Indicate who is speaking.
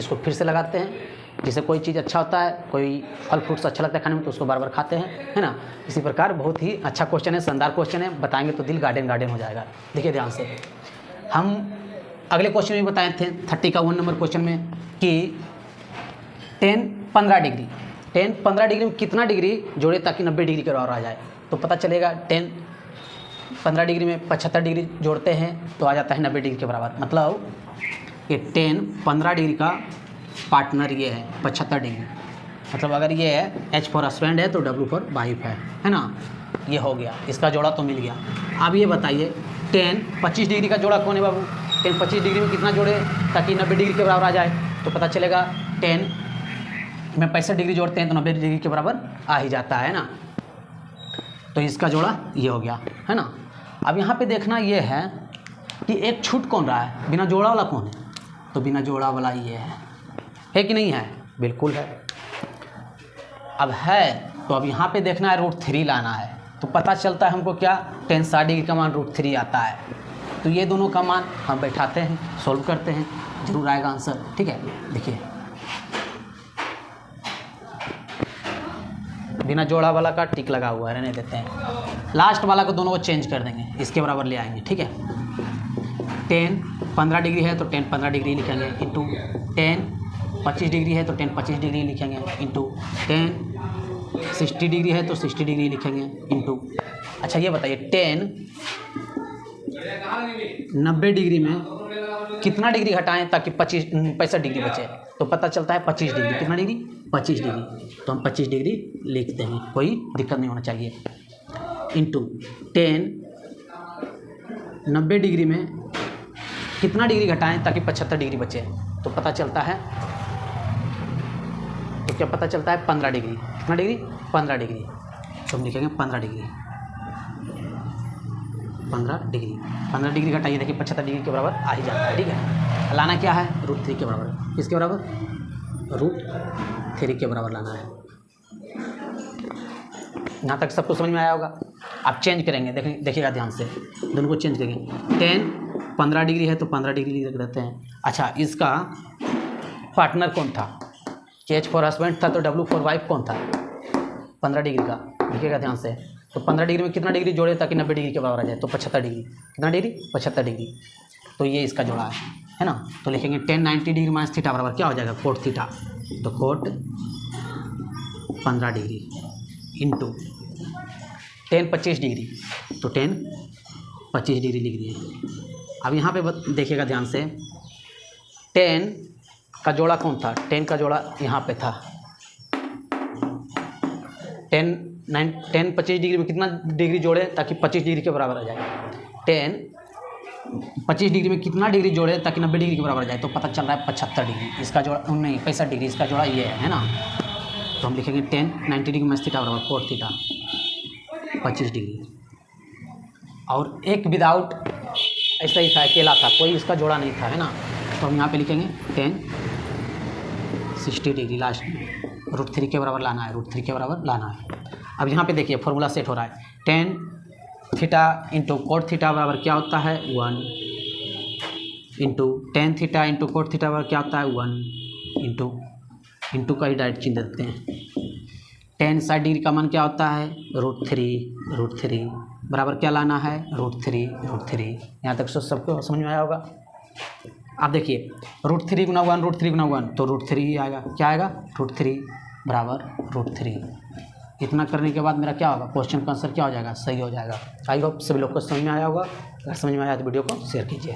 Speaker 1: इसको फिर से लगाते हैं। जैसे कोई चीज़ अच्छा होता है, कोई फल फ्रूट्स अच्छा लगता है खाने में, तो उसको बार बार खाते हैं, है ना। इसी प्रकार बहुत ही अच्छा क्वेश्चन है, शानदार क्वेश्चन है, बताएंगे तो दिल गार्डन गार्डन हो जाएगा। देखिए ध्यान से, हम अगले क्वेश्चन में बताए थे 30 का 1 नंबर क्वेश्चन में कि 10 15 डिग्री, 10 15 डिग्री में कितना डिग्री जोड़े ताकि 90 डिग्री के बराबर आ जाए। तो पता चलेगा 10 15 डिग्री में 75 डिग्री जोड़ते हैं तो आ जाता है 90 डिग्री के बराबर। मतलब ये 10 15 डिग्री का पार्टनर ये है 75 डिग्री। मतलब अगर ये है H फॉर हस्बैंड है तो W फॉर वाइफ है ना। ये हो गया, इसका जोड़ा तो मिल गया। अब ये बताइए 10 25 डिग्री का जोड़ा कौन है बाबू। 10 25 डिग्री में कितना जोड़े ताकि 90 डिग्री के बराबर आ जाए। तो पता चलेगा 10 में 65 डिग्री जोड़ते हैं तो 90 डिग्री के बराबर आ ही जाता है ना। तो इसका जोड़ा ये हो गया, है ना। अब यहाँ पे देखना ये है कि एक छूट कौन रहा है, बिना जोड़ा वाला कौन है। तो बिना जोड़ा वाला ये है कि नहीं है, बिल्कुल है। अब है तो अब यहाँ पे देखना है √3 लाना है। तो पता चलता है हमको क्या, 10 60 डिग्री का मान √3 आता है। तो ये दोनों का मान हम बैठाते हैं, सॉल्व करते हैं, जरूर आएगा आंसर। ठीक है, देखिए बिना जोड़ा वाला का टिक लगा हुआ है, रहने देते हैं। लास्ट वाला को दोनों को चेंज कर देंगे, इसके बराबर ले आएंगे। ठीक है, 10 15 डिग्री है तो 10 15 डिग्री लिखेंगे, इंटू 10 25 डिग्री है तो 10 25 डिग्री लिखेंगे, इंटू 10 60 डिग्री है तो 60 डिग्री लिखेंगे, इंटू। अच्छा ये बताइए 10 90 डिग्री में कितना डिग्री हटाएं ताकि 65 डिग्री बचे। तो पता चलता है 25 डिग्री। कितना डिग्री, 25 डिग्री। तो हम 25 डिग्री लिख देंगे, कोई दिक्कत नहीं होना चाहिए। इंटू 10 90 डिग्री में कितना डिग्री घटाएं ताकि 75 डिग्री बचे। तो पता चलता है, तो क्या पता चलता है 15 डिग्री। कितना डिग्री, 15 डिग्री। तो हम लिखेंगे 15 डिग्री, 15 डिग्री घटाइए, देखिए 75 डिग्री के बराबर आ ही जाता है। ठीक है, लाना क्या है, √3 के बराबर। किसके बराबर, √3 के बराबर लाना है। यहाँ तक सबको समझ में आया होगा। आप चेंज करेंगे, देखिएगा ध्यान से, दोनों को चेंज करेंगे। 10 15 डिग्री है तो 15 डिग्री रख देते हैं। अच्छा, इसका पार्टनर कौन था, H फॉर हस्बैंड था तो W फॉर वाइफ कौन था, 15 डिग्री का। देखिएगा ध्यान से, तो 15 डिग्री में कितना डिग्री जोड़े ताकि 90 डिग्री के बराबर आ जाए। तो 75 डिग्री। कितना डिग्री, 75 डिग्री। तो ये इसका जोड़ा है ना। तो लिखेंगे 10 90 डिग्री माइनस थीटा बराबर क्या हो जाएगा, कोट थीटा। तो कोट 15 डिग्री इंटू 10 25 डिग्री, तो 10 25 डिग्री लिख दिए। अब यहाँ पे देखिएगा ध्यान से, 10 का जोड़ा कौन था, 10 का जोड़ा यहाँ पे था। 10 25 डिग्री में कितना डिग्री जोड़े ताकि 25 डिग्री के बराबर आ जाए। 10 25 डिग्री में कितना डिग्री जोड़े ताकि 90 डिग्री के बराबर आ जाए। तो पता चल रहा है 75 डिग्री। इसका जोड़ा नहीं, 65 डिग्री। इसका जोड़ा ये है ना। तो हम लिखेंगे 10 90 डिग्री माइनस थीटा बराबर कोट थीटा 25 डिग्री। और एक विदाउट ऐसा ही था, अकेला था, कोई इसका जोड़ा नहीं था, है ना। तो हम यहाँ पे लिखेंगे 10 60 डिग्री लास्ट में √3 के बराबर लाना है, √3 के बराबर लाना है। अब यहाँ पे देखिए फॉर्मूला सेट हो रहा है। 10 थीटा इंटू कोट थीटा बराबर क्या होता है, 1 into 10 theta into cot theta बराबर क्या होता है, 1 इंटू का ही डायरेक्ट चिन्ह देते हैं। 10 60 डिग्री का मान क्या होता है, √3 बराबर क्या लाना है, √3। यहाँ तक सबको समझ में आया होगा। आप देखिए √3 गुना 1 √3 गुना 1 तो √3 ही आएगा। क्या आएगा, √3 बराबर √3। इतना करने के बाद मेरा क्या होगा, क्वेश्चन का आंसर क्या हो जाएगा, सही हो जाएगा। आई होप सभी लोग को समझ में आया होगा। अगर समझ में आया तो वीडियो को शेयर कीजिए।